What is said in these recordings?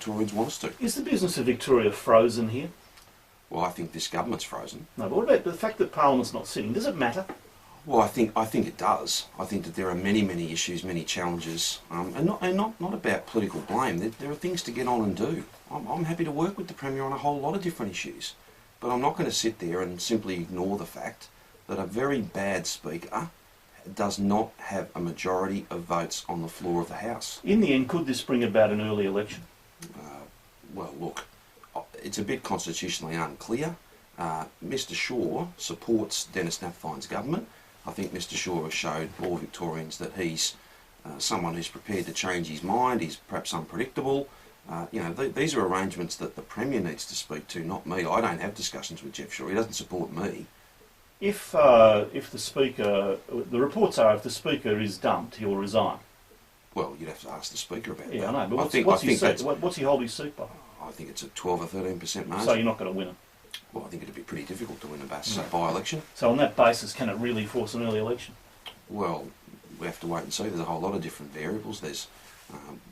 Victorians want us to. Is the business of Victoria frozen here? Well, I think this government's frozen. No, but what about the fact that Parliament's not sitting? Does it matter? Well, I think it does. I think that there are many issues, many challenges, and not about political blame. There are things to get on and do. I'm happy to work with the Premier on a whole lot of different issues, but I'm not going to sit there and simply ignore the fact that a very bad Speaker does not have a majority of votes on the floor of the House. In the end, could this bring about an early election? Well, look, it's a bit constitutionally unclear. Mr Shaw supports Denis Napthine's government. I think Mr Shaw has showed all Victorians that he's someone who's prepared to change his mind. He's perhaps unpredictable. These are arrangements that the Premier needs to speak to, not me. I don't have discussions with Jeff Shaw. He doesn't support me. If the Speaker, the reports are if the Speaker is dumped, he'll resign. Well, you'd have to ask the Speaker about that. Yeah, I know, but what's he hold his seat by? I think it's a 12 or 13% margin. So you're not going to win it? Well, I think it'd be pretty difficult to win a by-election. So on that basis, can it really force an early election? Well, we have to wait and see. There's a whole lot of different variables. There's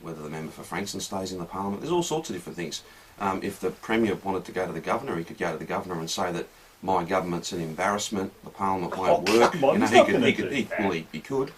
whether the member for Frankston stays in the Parliament. There's all sorts of different things. If the Premier wanted to go to the Governor, he could go to the Governor and say that my government's an embarrassment, the Parliament won't work. Come on, he could.